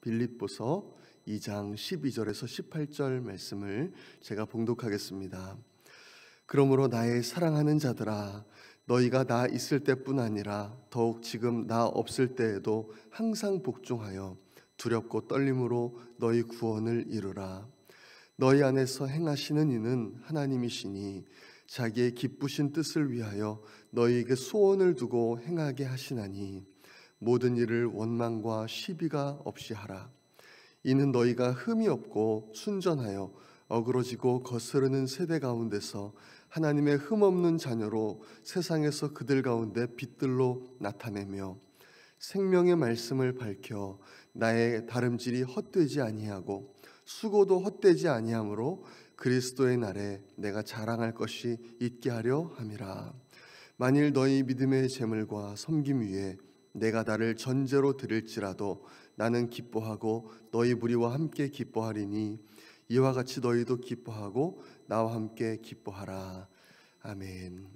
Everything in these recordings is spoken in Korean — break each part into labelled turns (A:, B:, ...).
A: 빌립보서 2장 12절에서 18절 말씀을 제가 봉독하겠습니다. 그러므로 나의 사랑하는 자들아, 너희가 나 있을 때뿐 아니라 더욱 지금 나 없을 때에도 항상 복종하여 두렵고 떨림으로 너희 구원을 이루라. 너희 안에서 행하시는 이는 하나님이시니 자기의 기쁘신 뜻을 위하여 너희에게 소원을 두고 행하게 하시나니 모든 일을 원망과 시비가 없이 하라. 이는 너희가 흠이 없고 순전하여 어그러지고 거스르는 세대 가운데서 하나님의 흠없는 자녀로 세상에서 그들 가운데 빛들로 나타내며 생명의 말씀을 밝혀 나의 다름질이 헛되지 아니하고 수고도 헛되지 아니하므로 그리스도의 날에 내가 자랑할 것이 있게 하려 함이라. 만일 너희 믿음의 재물과 섬김 위에 내가 나를 전제로 드릴지라도 나는 기뻐하고 너희 무리와 함께 기뻐하리니 이와 같이 너희도 기뻐하고 나와 함께 기뻐하라. 아멘.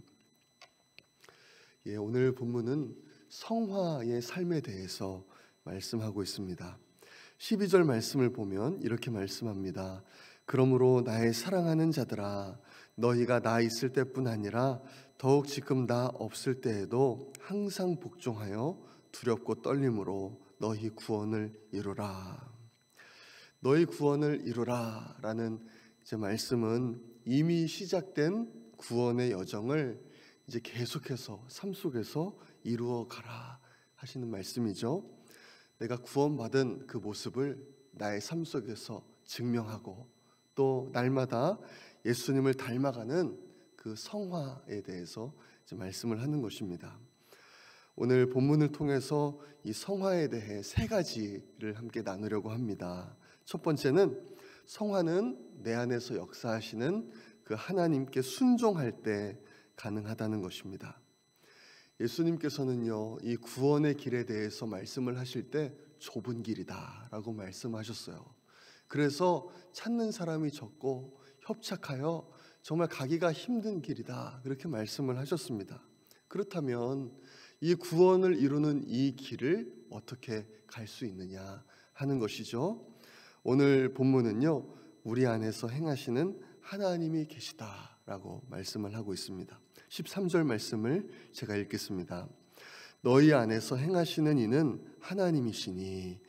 A: 오늘 본문은 성화의 삶에 대해서 말씀하고 있습니다. 12절 말씀을 보면 이렇게 말씀합니다. 그러므로 나의 사랑하는 자들아, 너희가 나 있을 때뿐 아니라 더욱 지금 나 없을 때에도 항상 복종하여 두렵고 떨림으로 너희 구원을 이루라. 너희 구원을 이루라 라는 말씀은 이미 시작된 구원의 여정을 이제 계속해서 삶 속에서 이루어 가라 하시는 말씀이죠. 내가 구원받은 그 모습을 나의 삶 속에서 증명하고 또 날마다 예수님을 닮아가는 그 성화에 대해서 이제 말씀을 하는 것입니다. 오늘 본문을 통해서 이 성화에 대해 세 가지를 함께 나누려고 합니다. 첫 번째는 성화는 내 안에서 역사하시는 그 하나님께 순종할 때 가능하다는 것입니다. 예수님께서는요, 이 구원의 길에 대해서 말씀을 하실 때 좁은 길이다 라고 말씀하셨어요. 그래서 찾는 사람이 적고 협착하여 정말 가기가 힘든 길이다 그렇게 말씀을 하셨습니다. 그렇다면 이 구원을 이루는 이 길을 어떻게 갈 수 있느냐 하는 것이죠. 오늘 본문은요, 우리 안에서 행하시는 하나님이 계시다라고 말씀을 하고 있습니다. 13절 말씀을 제가 읽겠습니다. 너희 안에서 행하시는 이는 하나님이시니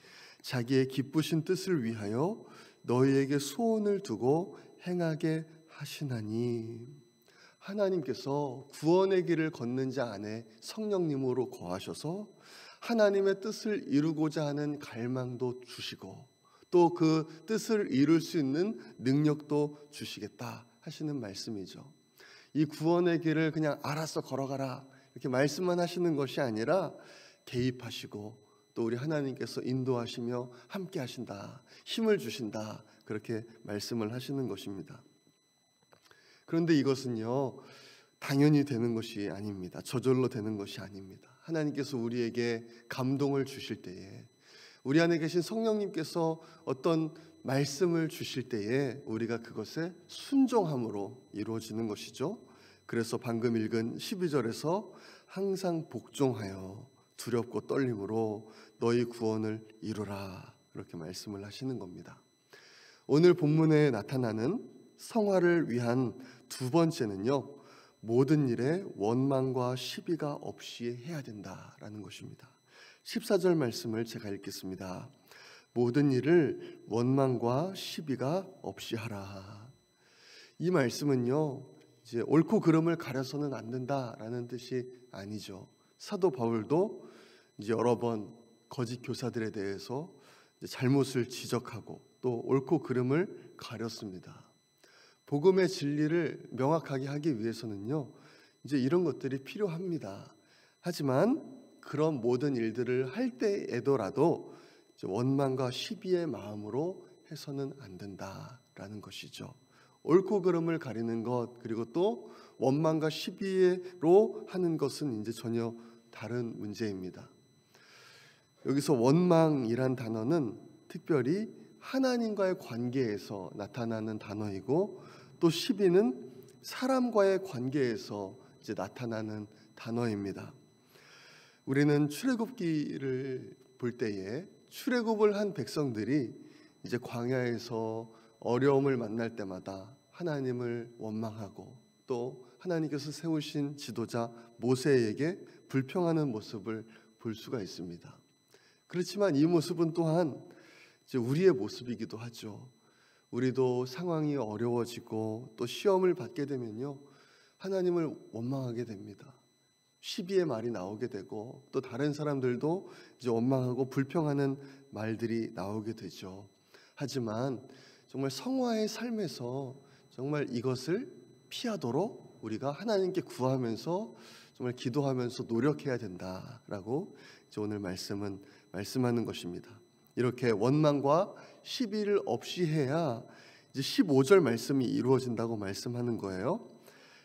A: 자기의 기쁘신 뜻을 위하여 너희에게 소원을 두고 행하게 하시나니. 하나님께서 구원의 길을 걷는 자 안에 성령님으로 거하셔서 하나님의 뜻을 이루고자 하는 갈망도 주시고 또 그 뜻을 이룰 수 있는 능력도 주시겠다 하시는 말씀이죠. 이 구원의 길을 그냥 알아서 걸어가라 이렇게 말씀만 하시는 것이 아니라 개입하시고 또 우리 하나님께서 인도하시며 함께 하신다, 힘을 주신다 그렇게 말씀을 하시는 것입니다. 그런데 이것은요, 당연히 되는 것이 아닙니다. 저절로 되는 것이 아닙니다. 하나님께서 우리에게 감동을 주실 때에, 우리 안에 계신 성령님께서 어떤 말씀을 주실 때에 우리가 그것에 순종함으로 이루어지는 것이죠. 그래서 방금 읽은 12절에서 항상 복종하여 두렵고 떨림으로 너희 구원을 이루라 그렇게 말씀을 하시는 겁니다. 오늘 본문에 나타나는 성화를 위한 두 번째는요, 모든 일에 원망과 시비가 없이 해야 된다라는 것입니다. 14절 말씀을 제가 읽겠습니다. 모든 일을 원망과 시비가 없이 하라. 이 말씀은요, 이제 옳고 그름을 가려서는 안 된다라는 뜻이 아니죠. 사도 바울도 이제 여러 번 거짓 교사들에 대해서 이제 잘못을 지적하고 또 옳고 그름을 가렸습니다. 복음의 진리를 명확하게 하기 위해서는요, 이제 이런 것들이 필요합니다. 하지만 그런 모든 일들을 할 때에도라도 원망과 시비의 마음으로 해서는 안 된다라는 것이죠. 옳고 그름을 가리는 것 그리고 또 원망과 시비로 하는 것은 이제 전혀 다른 문제입니다. 여기서 원망이란 단어는 특별히 하나님과의 관계에서 나타나는 단어이고 또 시비는 사람과의 관계에서 이제 나타나는 단어입니다. 우리는 출애굽기를 볼 때에 출애굽을 한 백성들이 이제 광야에서 어려움을 만날 때마다 하나님을 원망하고 또 하나님께서 세우신 지도자 모세에게 불평하는 모습을 볼 수가 있습니다. 그렇지만 이 모습은 또한 이제 우리의 모습이기도 하죠. 우리도 상황이 어려워지고 또 시험을 받게 되면요, 하나님을 원망하게 됩니다. 시비의 말이 나오게 되고 또 다른 사람들도 이제 원망하고 불평하는 말들이 나오게 되죠. 하지만 정말 성화의 삶에서 정말 이것을 피하도록 우리가 하나님께 구하면서 정말 기도하면서 노력해야 된다라고 이제 오늘 말씀하는 것입니다. 이렇게 원망과 시비를 없이 해야 이제 15절 말씀이 이루어진다고 말씀하는 거예요.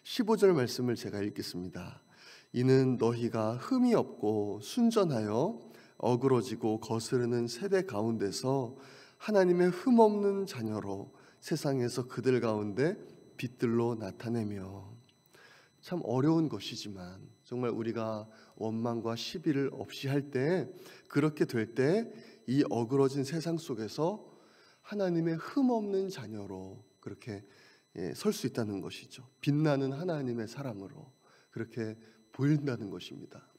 A: 15절 말씀을 제가 읽겠습니다. 이는 너희가 흠이 없고 순전하여 어그러지고 거스르는 세대 가운데서 하나님의 흠 없는 자녀로 세상에서 그들 가운데 빛들로 나타내며. 참 어려운 것이지만 정말 우리가 원망과 시비를 없이 할 때, 그렇게 될 때 이 어그러진 세상 속에서 하나님의 흠 없는 자녀로 그렇게 설 수 있다는 것이죠. 빛나는 하나님의 사람으로 그렇게 보인다는 것입니다.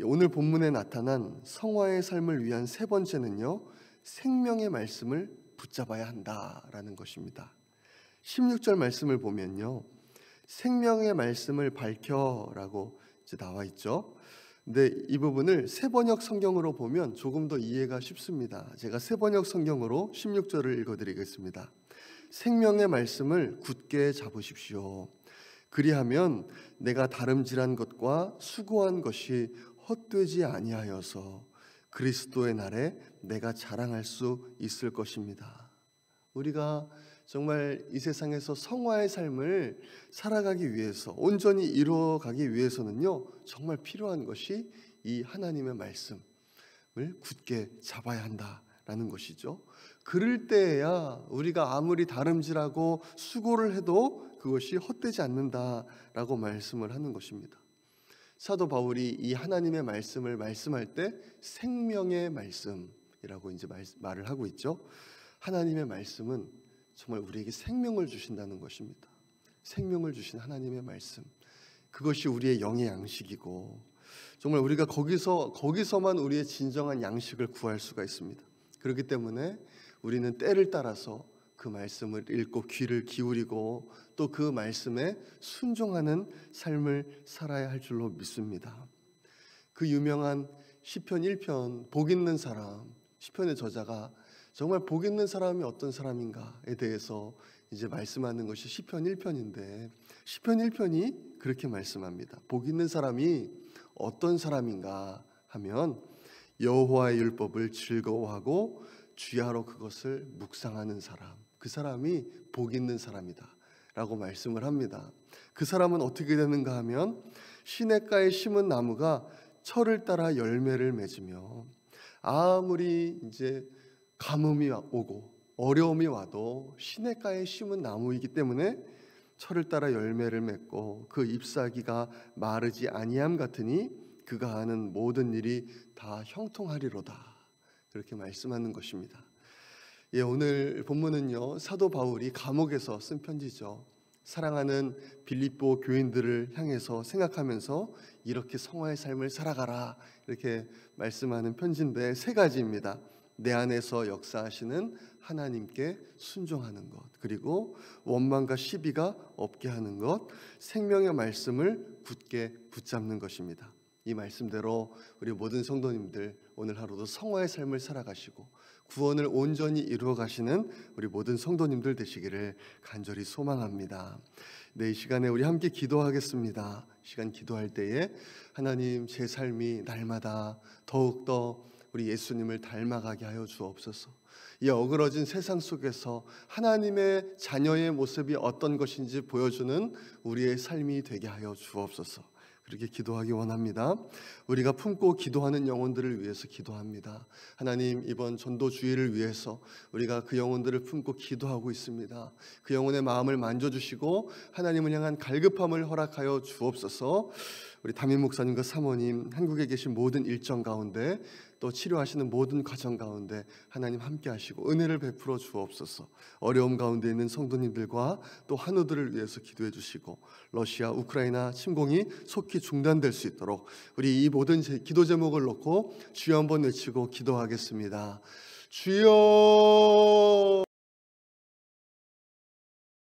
A: 오늘 본문에 나타난 성화의 삶을 위한 세 번째는요, 생명의 말씀을 붙잡아야 한다라는 것입니다. 16절 말씀을 보면요, 생명의 말씀을 밝혀라고 이제 나와 있죠. 근데 이 부분을 세번역 성경으로 보면 조금 더 이해가 쉽습니다. 제가 세번역 성경으로 16절을 읽어드리겠습니다. 생명의 말씀을 굳게 잡으십시오. 그리하면 내가 다름질한 것과 수고한 것이 헛되지 아니하여서 그리스도의 날에 내가 자랑할 수 있을 것입니다. 우리가 정말 이 세상에서 성화의 삶을 살아가기 위해서, 온전히 이루어가기 위해서는요, 정말 필요한 것이 이 하나님의 말씀을 굳게 잡아야 한다라는 것이죠. 그럴 때에야 우리가 아무리 다름질하고 수고를 해도 그것이 헛되지 않는다라고 말씀을 하는 것입니다. 사도 바울이 이 하나님의 말씀을 말씀할 때 생명의 말씀이라고 이제 말을 하고 있죠. 하나님의 말씀은 정말 우리에게 생명을 주신다는 것입니다. 생명을 주신 하나님의 말씀, 그것이 우리의 영의 양식이고 정말 우리가 거기서만 우리의 진정한 양식을 구할 수가 있습니다. 그렇기 때문에 우리는 때를 따라서 그 말씀을 읽고 귀를 기울이고 또 그 말씀에 순종하는 삶을 살아야 할 줄로 믿습니다. 그 유명한 시편 1편 복 있는 사람, 시편의 저자가 정말 복 있는 사람이 어떤 사람인가에 대해서 이제 말씀하는 것이 시편 1편인데, 시편 1편이 그렇게 말씀합니다. 복 있는 사람이 어떤 사람인가 하면 여호와의 율법을 즐거워하고 주야로 그것을 묵상하는 사람, 그 사람이 복 있는 사람이다 라고 말씀을 합니다. 그 사람은 어떻게 되는가 하면 시냇가에 심은 나무가 철을 따라 열매를 맺으며, 아무리 이제 가뭄이 오고 어려움이 와도 시냇가에 심은 나무이기 때문에 철을 따라 열매를 맺고 그 잎사귀가 마르지 아니함 같으니 그가 하는 모든 일이 다 형통하리로다, 그렇게 말씀하는 것입니다. 오늘 본문은요, 사도 바울이 감옥에서 쓴 편지죠. 사랑하는 빌립보 교인들을 향해서 생각하면서 이렇게 성화의 삶을 살아가라 이렇게 말씀하는 편지인데, 세 가지입니다. 내 안에서 역사하시는 하나님께 순종하는 것, 그리고 원망과 시비가 없게 하는 것, 생명의 말씀을 굳게 붙잡는 것입니다. 이 말씀대로 우리 모든 성도님들 오늘 하루도 성화의 삶을 살아가시고 구원을 온전히 이루어 가시는 우리 모든 성도님들 되시기를 간절히 소망합니다. 이 시간에 우리 함께 기도하겠습니다. 시간 기도할 때에 하나님, 제 삶이 날마다 더욱더 우리 예수님을 닮아가게 하여 주옵소서. 이 어그러진 세상 속에서 하나님의 자녀의 모습이 어떤 것인지 보여주는 우리의 삶이 되게 하여 주옵소서. 그렇게 기도하기 원합니다. 우리가 품고 기도하는 영혼들을 위해서 기도합니다. 하나님, 이번 전도 주일을 위해서 우리가 그 영혼들을 품고 기도하고 있습니다. 그 영혼의 마음을 만져주시고 하나님을 향한 갈급함을 허락하여 주옵소서. 우리 담임 목사님과 사모님, 한국에 계신 모든 일정 가운데 또 치료하시는 모든 과정 가운데 하나님 함께 하시고 은혜를 베풀어 주옵소서. 어려움 가운데 있는 성도님들과 또 한우들을 위해서 기도해 주시고 러시아, 우크라이나 침공이 속히 중단될 수 있도록 우리 이 모든 기도 제목을 놓고 주여 한번 외치고 기도하겠습니다. 주여.